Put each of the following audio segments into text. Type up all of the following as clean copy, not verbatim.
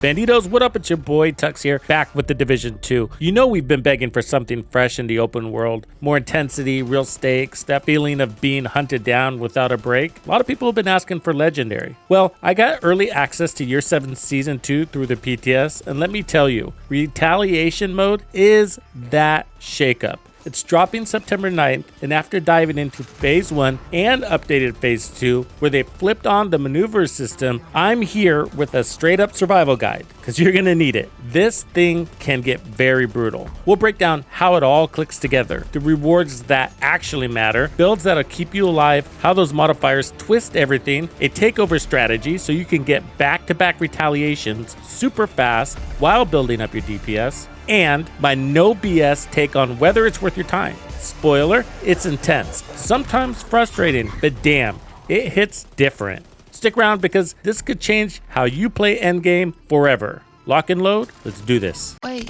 Banditos, what up? It's your boy Tux here, back with the Division 2. You know we've been begging for something fresh in the open world. More intensity, real stakes, that feeling of being hunted down without a break. A lot of people have been asking for Legendary. Well, I got early access to Year 7 Season 2 through the PTS, and let me tell you, Retaliation mode is that shakeup. It's dropping September 9th, and after diving into Phase 1 and updated Phase 2, where they flipped on the maneuver system, I'm here with a straight-up survival guide, because you're going to need it. This thing can get very brutal. We'll break down how it all clicks together, the rewards that actually matter, builds that'll keep you alive, how those modifiers twist everything, a takeover strategy so you can get back-to-back retaliations super fast while building up your DPS, and my no BS take on whether it's worth your time. Spoiler, it's intense, sometimes frustrating, but damn, it hits different. Stick around because this could change how you play endgame forever. Lock and load, let's do this. Wait,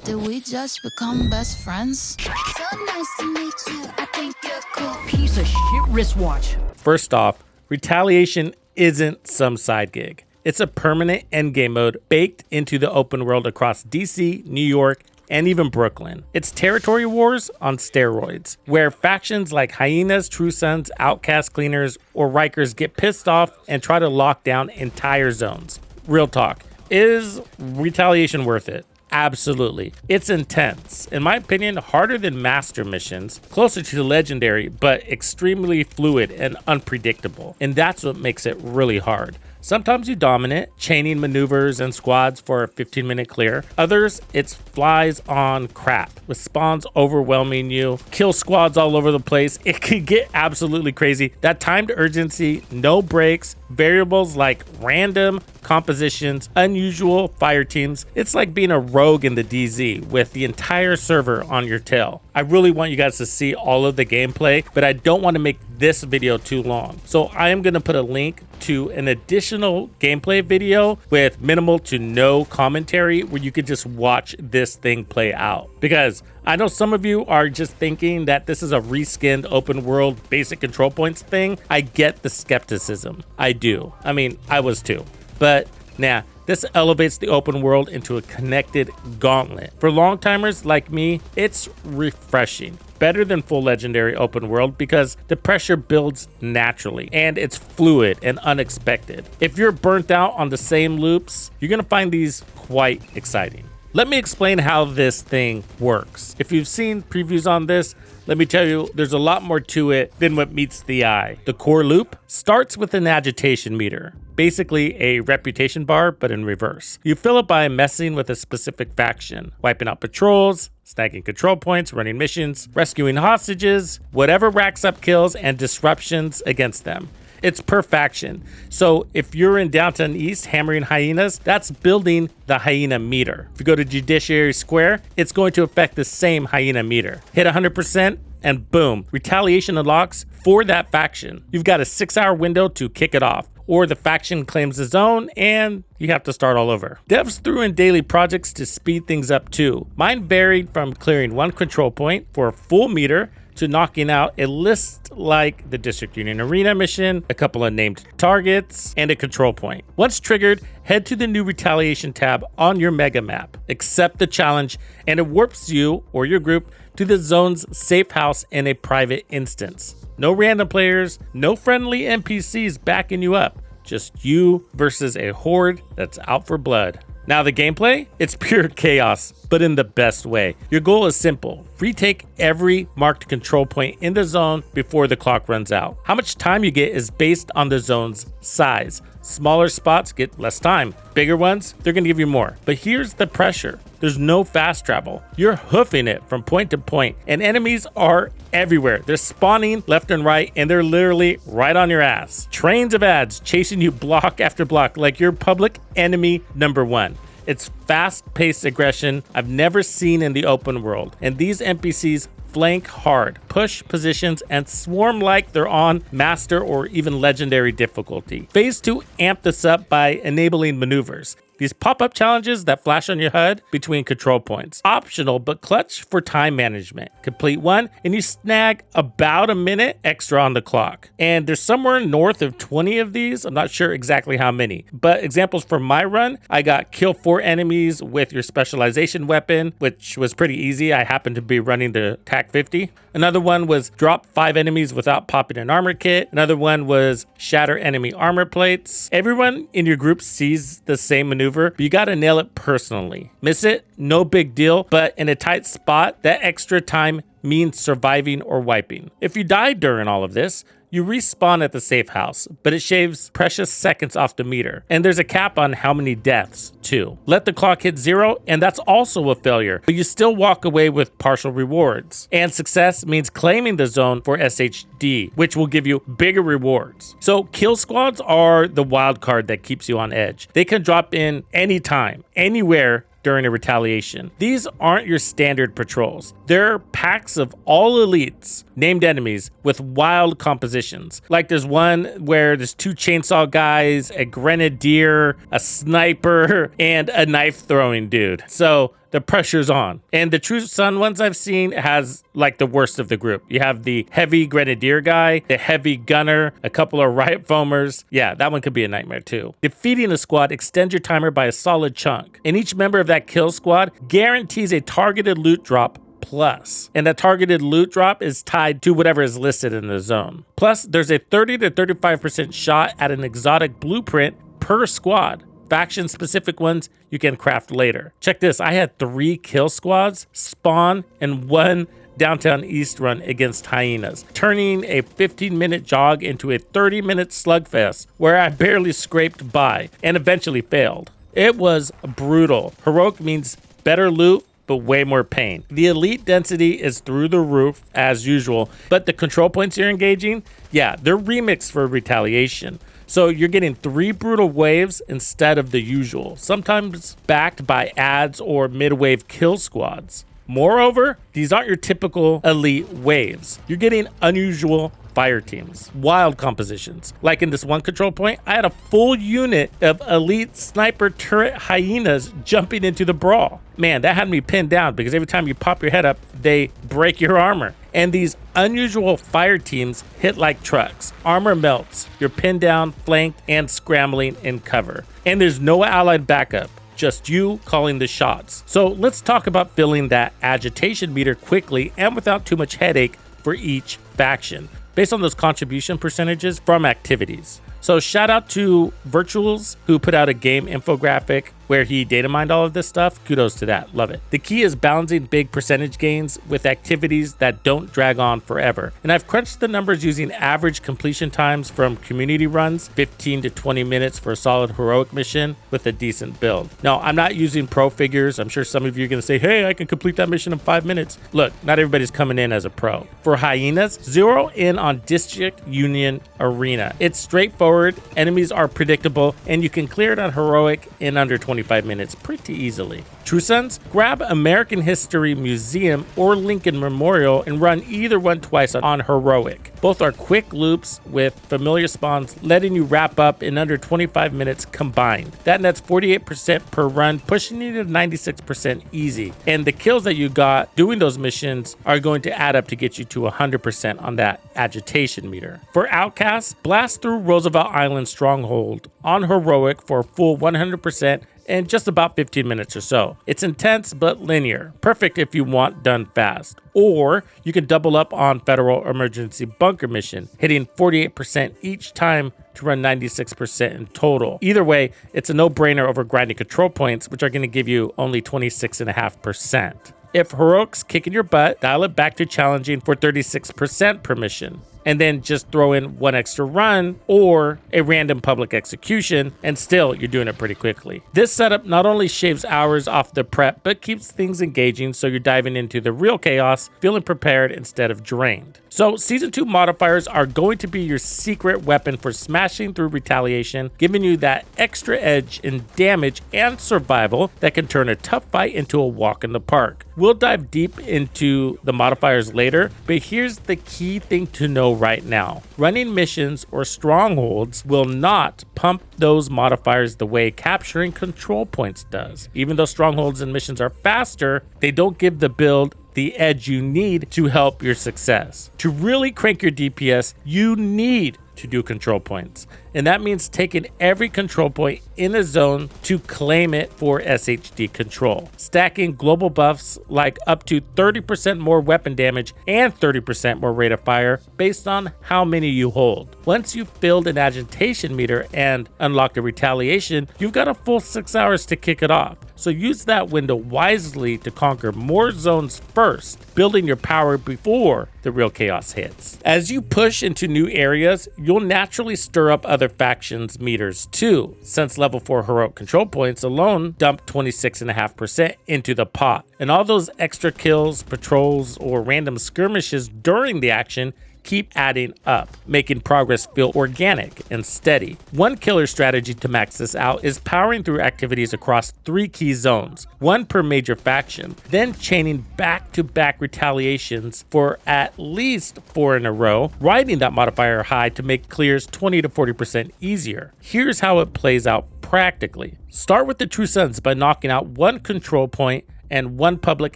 did we just become best friends? So nice to meet you, I think you're cool. Piece of shit wristwatch. First off, Retaliation isn't some side gig. It's a permanent endgame mode baked into the open world across DC, New York, and even Brooklyn. It's territory wars on steroids, where factions like Hyenas, True Sons, Outcast Cleaners, or Rikers get pissed off and try to lock down entire zones. Real talk, is Retaliation worth it? Absolutely. It's intense. In my opinion, harder than master missions, closer to legendary, but extremely fluid and unpredictable. And that's what makes it really hard. Sometimes you dominate, chaining maneuvers and squads for a 15-minute clear. Others, it's flies on crap, with spawns overwhelming you, kill squads all over the place. It could get absolutely crazy. That timed urgency, no breaks, variables like random compositions, unusual fire teams. It's like being a rogue in the DZ with the entire server on your tail. I really want you guys to see all of the gameplay, but I don't want to make this video too long. So I am going to put a link to an additional gameplay video with minimal to no commentary where you could just watch this thing play out. Because I know some of you are just thinking that this is a reskinned open world basic control points thing. I get the skepticism. I do. I mean, I was too. But nah, this elevates the open world into a connected gauntlet. For long-timers like me, it's refreshing. Better than full legendary open world because the pressure builds naturally and it's fluid and unexpected. If you're burnt out on the same loops, you're gonna find these quite exciting. Let me explain how this thing works. If you've seen previews on this, let me tell you, there's a lot more to it than what meets the eye. The core loop starts with an agitation meter, basically a reputation bar, but in reverse. You fill it by messing with a specific faction, wiping out patrols, snagging control points, running missions, rescuing hostages, whatever racks up kills and disruptions against them. It's per faction. So if you're in Downtown East hammering hyenas, that's building the hyena meter. If you go to Judiciary Square, it's going to affect the same hyena meter. Hit 100% and boom, Retaliation unlocks for that faction. You've got a 6-hour window to kick it off, or the faction claims the zone and you have to start all over. Devs threw in daily projects to speed things up too. Mine varied from clearing one control point for a full meter to knocking out a list like the District Union Arena mission, a couple of named targets, and a control point. Once triggered, head to the new Retaliation tab on your mega map. Accept the challenge, and it warps you or your group to the zone's safe house in a private instance. No random players, no friendly NPCs backing you up. Just you versus a horde that's out for blood. Now the gameplay, it's pure chaos, but in the best way. Your goal is simple. Retake every marked control point in the zone before the clock runs out. How much time you get is based on the zone's size. Smaller spots get less time. Bigger ones, they're gonna give you more. But here's the pressure. There's no fast travel. You're hoofing it from point to point, and enemies are everywhere. They're spawning left and right, and they're literally right on your ass. Trains of ads chasing you block after block like you're public enemy number one. It's fast-paced aggression I've never seen in the open world, and these NPCs flank hard, push positions, and swarm like they're on master or even legendary difficulty. Phase 2 amped this up by enabling maneuvers. These pop-up challenges that flash on your HUD between control points. Optional, but clutch for time management. Complete one, and you snag about a minute extra on the clock. And there's somewhere north of 20 of these. I'm not sure exactly how many. But examples from my run, I got kill 4 enemies with your specialization weapon, which was pretty easy. I happened to be running the TAC 50. Another one was drop 5 enemies without popping an armor kit. Another one was shatter enemy armor plates. Everyone in your group sees the same maneuver, but you gotta nail it personally. Miss it, no big deal, but in a tight spot, that extra time means surviving or wiping. If you die during all of this, you respawn at the safe house, but it shaves precious seconds off the meter. And there's a cap on how many deaths, too. Let the clock hit 0, and that's also a failure, but you still walk away with partial rewards. And success means claiming the zone for SHD, which will give you bigger rewards. So kill squads are the wild card that keeps you on edge. They can drop in anytime, anywhere, during a retaliation. These aren't your standard patrols. They're packs of all elites, named enemies, with wild compositions. Like there's one where there's 2 chainsaw guys, a grenadier, a sniper, and a knife throwing dude. So the pressure's on. And the True Sun ones I've seen has like the worst of the group. You have the heavy grenadier guy, the heavy gunner, a couple of riot foamers. Yeah, that one could be a nightmare too. Defeating a squad extends your timer by a solid chunk. And each member of that kill squad guarantees a targeted loot drop plus. And that targeted loot drop is tied to whatever is listed in the zone. Plus, there's a 30 to 35% shot at an exotic blueprint per squad. Faction-specific ones you can craft later. Check this, I had 3 kill squads spawn and 1 downtown east run against hyenas, turning a 15-minute jog into a 30-minute slugfest where I barely scraped by and eventually failed. It was brutal. Heroic means better loot, but way more pain. The elite density is through the roof as usual, but the control points you're engaging, yeah, they're remixed for retaliation. So you're getting 3 brutal waves instead of the usual, sometimes backed by ads or mid-wave kill squads. Moreover, these aren't your typical elite waves. You're getting unusual fire teams, wild compositions. Like in this one control point, I had a full unit of elite sniper turret hyenas jumping into the brawl. Man, that had me pinned down because every time you pop your head up, they break your armor. And these unusual fire teams hit like trucks. Armor melts, you're pinned down, flanked, and scrambling in cover. And there's no allied backup, just you calling the shots. So let's talk about filling that agitation meter quickly and without too much headache for each faction, based on those contribution percentages from activities. So shout out to Virtuals, who put out a game infographic where he data mined all of this stuff. Kudos to that. Love it. The key is balancing big percentage gains with activities that don't drag on forever. And I've crunched the numbers using average completion times from community runs, 15 to 20 minutes for a solid heroic mission with a decent build. Now, I'm not using pro figures. I'm sure some of you are going to say, hey, I can complete that mission in 5 minutes. Look, not everybody's coming in as a pro. For hyenas, zero in on District Union Arena. It's straightforward, enemies are predictable, and you can clear it on heroic in under 25 minutes pretty easily. True Sons, grab American History Museum or Lincoln Memorial and run either one twice on heroic. Both are quick loops with familiar spawns letting you wrap up in under 25 minutes combined. That nets 48% per run, pushing you to 96% easy. And the kills that you got doing those missions are going to add up to get you to 100% on that agitation meter. For Outcasts, blast through Roosevelt Island Stronghold on heroic for a full 100% in just about 15 minutes or so. It's intense but linear, perfect if you want done fast. Or you can double up on Federal Emergency Bunker Mission, hitting 48% each time to run 96% in total. Either way, it's a no-brainer over grinding control points, which are going to give you only 26.5%. If heroic's kicking your butt, dial it back to challenging for 36% per mission. And then just throw in one extra run or a random public execution, and still you're doing it pretty quickly. This setup not only shaves hours off the prep, but keeps things engaging so you're diving into the real chaos, feeling prepared instead of drained. So Season 2 modifiers are going to be your secret weapon for smashing through retaliation, giving you that extra edge in damage and survival that can turn a tough fight into a walk in the park. We'll dive deep into the modifiers later, but here's the key thing to know know right now. Running missions or strongholds will not pump those modifiers the way capturing control points does. Even though strongholds and missions are faster, they don't give the build the edge you need to help your success. To really crank your DPS, you need to do control points. And that means taking every control point in a zone to claim it for SHD control. Stacking global buffs like up to 30% more weapon damage and 30% more rate of fire based on how many you hold. Once you've filled an agitation meter and unlocked a retaliation, you've got a full 6 hours to kick it off. So use that window wisely to conquer more zones first, building your power before the real chaos hits. As you push into new areas, you'll naturally stir up other factions' meters too, since level 4 heroic control points alone dump 26.5% into the pot. And all those extra kills, patrols, or random skirmishes during the action keep adding up, making progress feel organic and steady. One killer strategy to max this out is powering through activities across 3 key zones, 1 per major faction, then chaining back-to-back retaliations for at least 4 in a row, riding that modifier high to make clears 20 to 40% easier. Here's how it plays out practically. Start with the True Sons by knocking out 1 control point and 1 public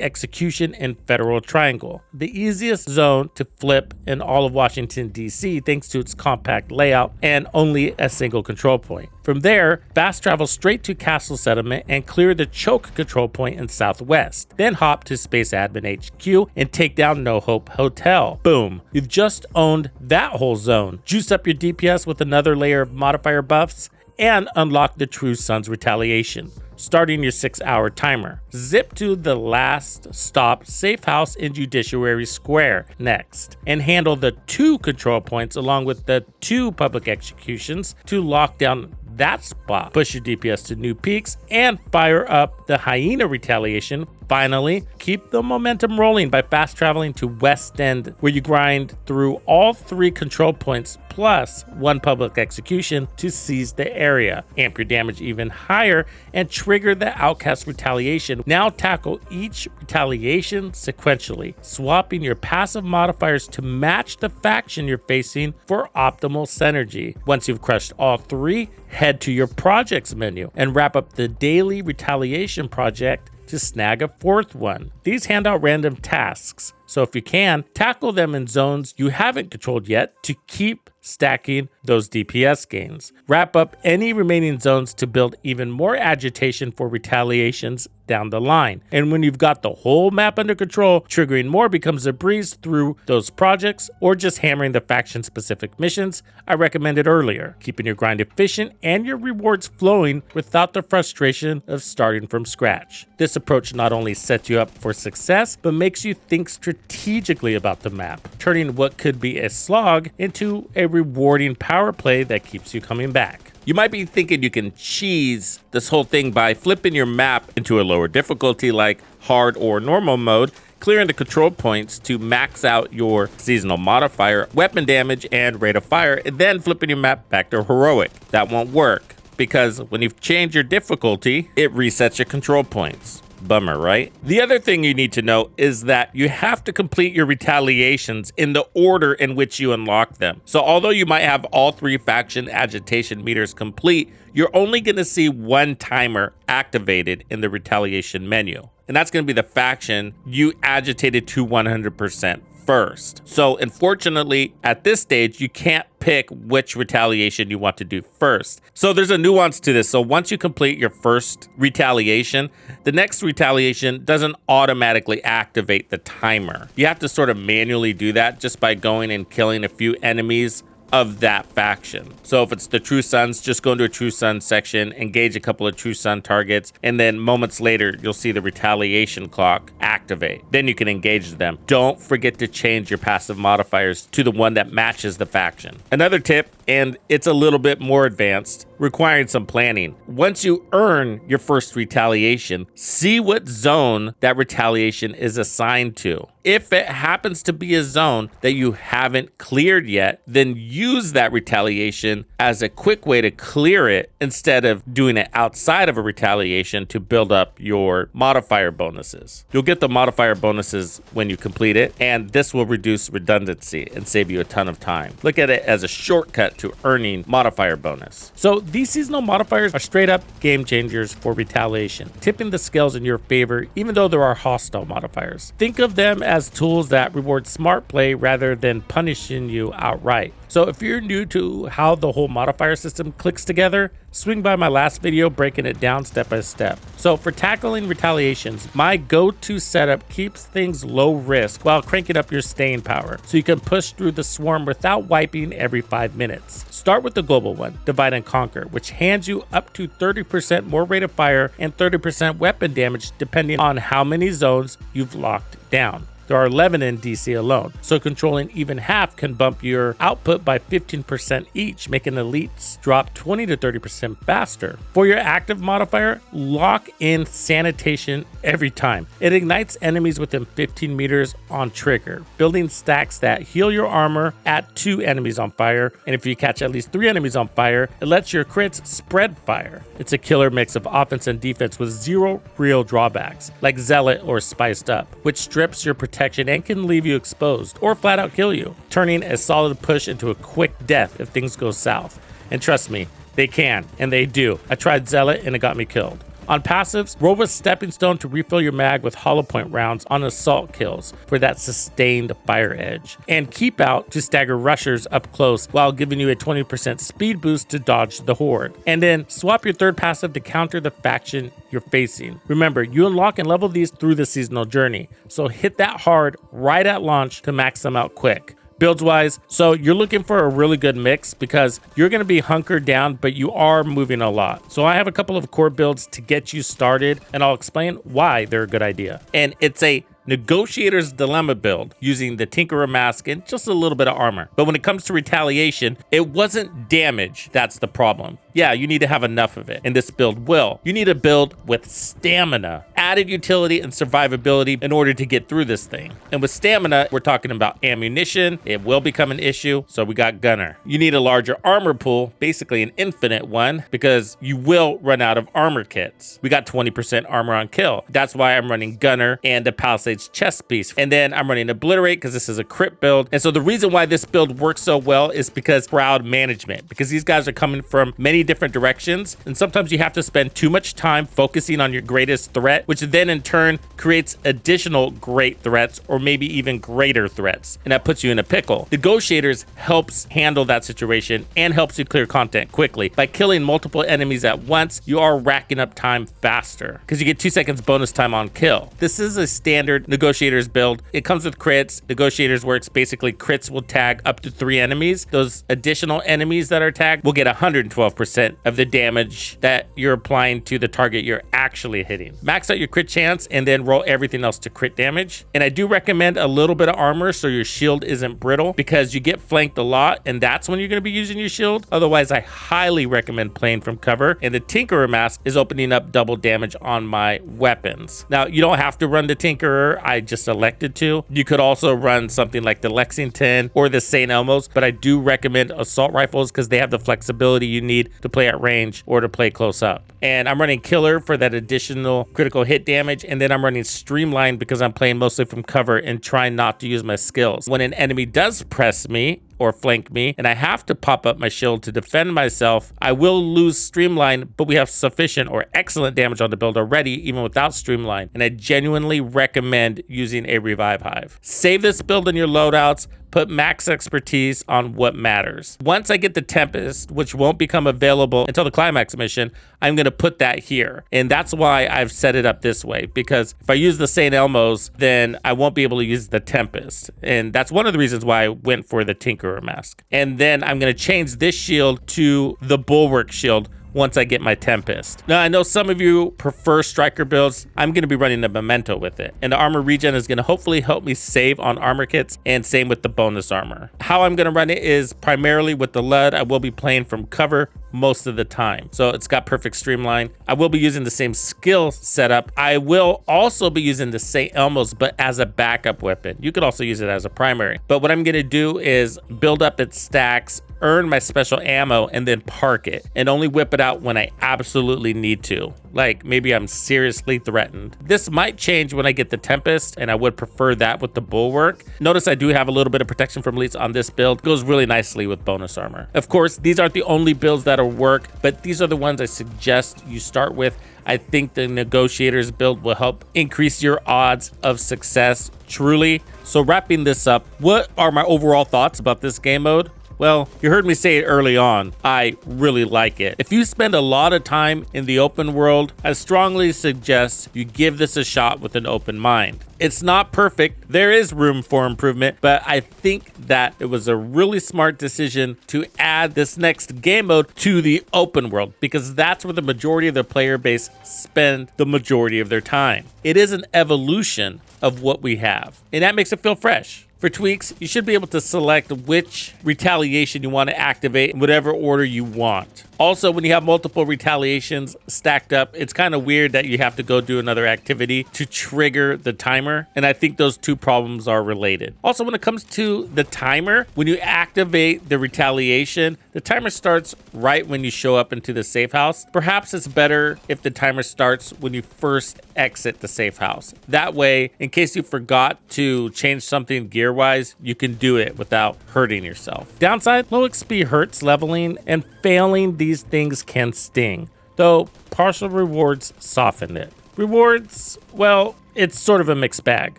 execution in Federal Triangle, the easiest zone to flip in all of Washington, D.C. thanks to its compact layout and only a single control point. From there, fast travel straight to Castle Settlement and clear the choke control point in Southwest. Then hop to Space Admin HQ and take down No Hope Hotel. Boom, you've just owned that whole zone. Juice up your DPS with another layer of modifier buffs and unlock the True Sons Retaliation. Starting your 6-hour timer. Zip to the last stop safe house in Judiciary Square next, and handle the 2 control points along with the 2 public executions to lock down that spot. Push your DPS to new peaks and fire up the Hyena Retaliation. Finally, keep the momentum rolling by fast traveling to West End, where you grind through all 3 control points plus 1 public execution to seize the area. Amp your damage even higher and trigger the Outcast Retaliation. Now tackle each retaliation sequentially, swapping your passive modifiers to match the faction you're facing for optimal synergy. Once you've crushed all 3, head to your projects menu and wrap up the daily retaliation project to snag a 4th one. These hand out random tasks, so if you can, tackle them in zones you haven't controlled yet to keep stacking those DPS gains. Wrap up any remaining zones to build even more agitation for retaliations down the line. And when you've got the whole map under control, triggering more becomes a breeze through those projects or just hammering the faction-specific missions I recommended earlier, keeping your grind efficient and your rewards flowing without the frustration of starting from scratch. This approach not only sets you up for success, but makes you think strategically about the map, turning what could be a slog into a rewarding power play that keeps you coming back. You might be thinking you can cheese this whole thing by flipping your map into a lower difficulty like hard or normal mode, clearing the control points to max out your seasonal modifier, weapon damage, and rate of fire, and then flipping your map back to heroic. That won't work, because when you've changed your difficulty, it resets your control points. Bummer, right? The other thing you need to know is that you have to complete your retaliations in the order in which you unlock them. So although you might have all 3 faction agitation meters complete, you're only going to see 1 timer activated in the retaliation menu. And that's going to be the faction you agitated to 100% first. So unfortunately, at this stage, you can't pick which retaliation you want to do first. So there's a nuance to this. So once you complete your first retaliation, the next retaliation doesn't automatically activate the timer. You have to sort of manually do that just by going and killing a few enemies of that faction. So if it's the True Sons, just go into a True Sun section, engage a couple of True Sun targets, and then moments later, you'll see the retaliation clock activate. Then you can engage them. Don't forget to change your passive modifiers to the one that matches the faction. Another tip and it's a little bit more advanced, requiring some planning. Once you earn your first retaliation, see what zone that retaliation is assigned to. If it happens to be a zone that you haven't cleared yet, then use that retaliation as a quick way to clear it instead of doing it outside of a retaliation to build up your modifier bonuses. You'll get the modifier bonuses when you complete it, and this will reduce redundancy and save you a ton of time. Look at it as a shortcut to earning modifier bonus. So these seasonal modifiers are straight up game changers for retaliation, tipping the scales in your favor even though there are hostile modifiers. Think of them as tools that reward smart play rather than punishing you outright. So if you're new to how the whole modifier system clicks together, swing by my last video breaking it down step by step. So for tackling retaliations, my go-to setup keeps things low risk while cranking up your staying power so you can push through the swarm without wiping every 5 minutes. Start with the global one, Divide and Conquer, which hands you up to 30% more rate of fire and 30% weapon damage depending on how many zones you've locked down. There are 11 in DC alone, so controlling even half can bump your output by 15% each, making elites drop 20 to 30% faster. For your active modifier, lock in Sanitation every time. It ignites enemies within 15 meters on trigger, building stacks that heal your armor at 2 enemies on fire, and if you catch at least 3 enemies on fire, it lets your crits spread fire. It's a killer mix of offense and defense with 0 real drawbacks, like Zealot or Spiced Up, which strips your protection and can leave you exposed or flat out kill you, turning a solid push into a quick death if things go south. And trust me, they can, and they do. I tried Zealot and it got me killed. On passives, roll with Stepping Stone to refill your mag with hollow point rounds on assault kills for that sustained fire edge. And Keep Out to stagger rushers up close while giving you a 20% speed boost to dodge the horde. And then swap your third passive to counter the faction you're facing. Remember, you unlock and level these through the seasonal journey, so hit that hard right at launch to max them out quick. Builds wise, so you're looking for a really good mix because you're going to be hunkered down, but you are moving a lot. So I have a couple of core builds to get you started, and I'll explain why they're a good idea. And it's a Negotiator's Dilemma build using the Tinkerer Mask and just a little bit of armor. But when it comes to retaliation, it wasn't damage that's the problem. Yeah, you need to have enough of it, and this build will. You need a build with stamina, added utility, and survivability in order to get through this thing. And with stamina, we're talking about ammunition. It will become an issue, so we got Gunner. You need a larger armor pool, basically an infinite one, because you will run out of armor kits. We got 20% armor on kill. That's why I'm running Gunner and a Palisades chest piece. And then I'm running Obliterate because this is a crit build. And so the reason why this build works so well is because crowd management, because these guys are coming from many different directions, and sometimes you have to spend too much time focusing on your greatest threat, which then in turn creates additional great threats or maybe even greater threats, and that puts you in a pickle. Negotiators helps handle that situation and helps you clear content quickly. By killing multiple enemies at once, you are racking up time faster because you get 2 seconds bonus time on kill. This is a standard Negotiators build. It comes with crits. Negotiators works basically crits will tag up to 3 enemies. Those additional enemies that are tagged will get 112% of the damage that you're applying to the target you're actually hitting. Max out your crit chance and then roll everything else to crit damage. And I do recommend a little bit of armor so your shield isn't brittle, because you get flanked a lot and that's when you're going to be using your shield. Otherwise, I highly recommend playing from cover, and the Tinkerer Mask is opening up double damage on my weapons. Now, you don't have to run the Tinkerer. I just elected to. You could also run something like the Lexington or the St. Elmo's, but I do recommend assault rifles because they have the flexibility you need to play at range or to play close up. And I'm running Killer for that additional critical hit damage, and then I'm running Streamline because I'm playing mostly from cover and trying not to use my skills. When an enemy does press me or flank me and I have to pop up my shield to defend myself, I will lose Streamline, but we have sufficient or excellent damage on the build already even without Streamline, and I genuinely recommend using a Revive Hive. Save this build in your loadouts. Put max expertise on what matters. Once I get the Tempest, which won't become available until the climax mission, I'm going to put that here. And that's why I've set it up this way, because if I use the St. Elmo's, then I won't be able to use the Tempest. And that's one of the reasons why I went for the Tinkerer Mask. And then I'm going to change this shield to the Bulwark shield once I get my Tempest. Now, I know some of you prefer striker builds. I'm going to be running the Memento with it. And the armor regen is going to hopefully help me save on armor kits, and same with the bonus armor. How I'm going to run it is primarily with the LUD. I will be playing from cover most of the time, so it's got perfect streamline. I will be using the same skill setup. I will also be using the same Elmos, but as a backup weapon. You could also use it as a primary, but what I'm going to do is build up its stacks, earn my special ammo, and then park it, and only whip it out when I absolutely need to, like maybe I'm seriously threatened. This might change when I get the Tempest, and I would prefer that with the Bulwark. Notice I do have a little bit of protection from elites on this build. Goes really nicely with bonus armor. Of course, these aren't the only builds that'll work, but these are the ones I suggest you start with. I think the Negotiators build will help increase your odds of success truly. So wrapping this up, what are my overall thoughts about this game mode? Well, you heard me say it early on, I really like it. If you spend a lot of time in the open world, I strongly suggest you give this a shot with an open mind. It's not perfect, there is room for improvement, but I think that it was a really smart decision to add this next game mode to the open world, because that's where the majority of the player base spend the majority of their time. It is an evolution of what we have, and that makes it feel fresh. For tweaks, you should be able to select which retaliation you want to activate in whatever order you want. Also, when you have multiple retaliations stacked up, it's kind of weird that you have to go do another activity to trigger the timer, and I think those two problems are related. Also, when it comes to the timer, when you activate the retaliation, the timer starts right when you show up into the safe house. Perhaps it's better if the timer starts when you first exit the safe house. That way, in case you forgot to change something gear-wise, you can do it without hurting yourself. Downside, low XP hurts leveling, and failing these things can sting, though partial rewards soften it. Rewards, well, it's sort of a mixed bag.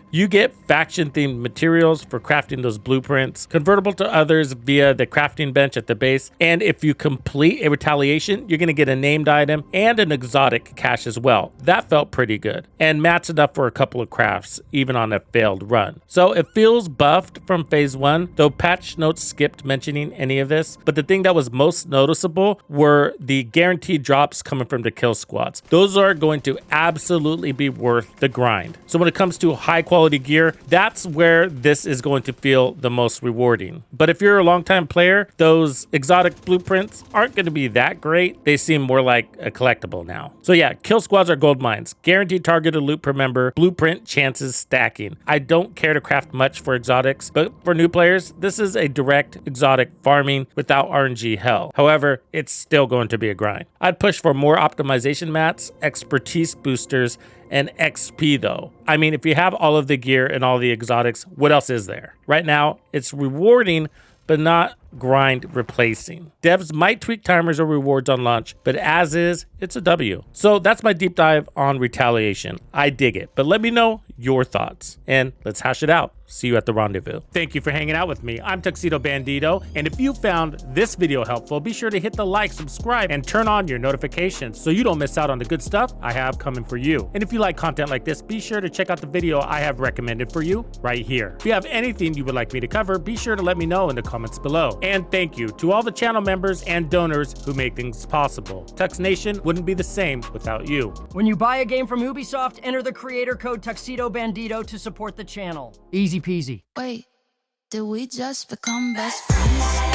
You get faction-themed materials for crafting those blueprints, convertible to others via the crafting bench at the base, and if you complete a retaliation, you're going to get a named item and an exotic cache as well. That felt pretty good, and mats enough for a couple of crafts, even on a failed run. So it feels buffed from phase 1, though patch notes skipped mentioning any of this, but the thing that was most noticeable were the guaranteed drops coming from the kill squads. Those are going to absolutely be worth the grind. So when it comes to high quality gear, that's where this is going to feel the most rewarding. But if you're a longtime player, those exotic blueprints aren't going to be that great. They seem more like a collectible now. So yeah, kill squads are gold mines. Guaranteed targeted loot per member, blueprint chances stacking. I don't care to craft much for exotics, but for new players, this is a direct exotic farming without RNG hell. However, it's still going to be a grind. I'd push for more optimization mats, expertise boosters, and XP though. I mean, if you have all of the gear and all the exotics, what else is there? Right now, it's rewarding, but not grind replacing. Devs might tweak timers or rewards on launch, but as is, it's a W. So that's my deep dive on Retaliation. I dig it, but let me know your thoughts and let's hash it out. See you at the rendezvous. Thank you for hanging out with me. I'm Tuxedo Bandito, and if you found this video helpful, be sure to hit the like, subscribe, and turn on your notifications so you don't miss out on the good stuff I have coming for you. And if you like content like this, be sure to check out the video I have recommended for you right here. If you have anything you would like me to cover, be sure to let me know in the comments below. And thank you to all the channel members and donors who make things possible. Tux Nation wouldn't be the same without you. When you buy a game from Ubisoft, enter the creator code Tuxedo Bandito to support the channel. Easy peasy. Wait, did we just become best friends?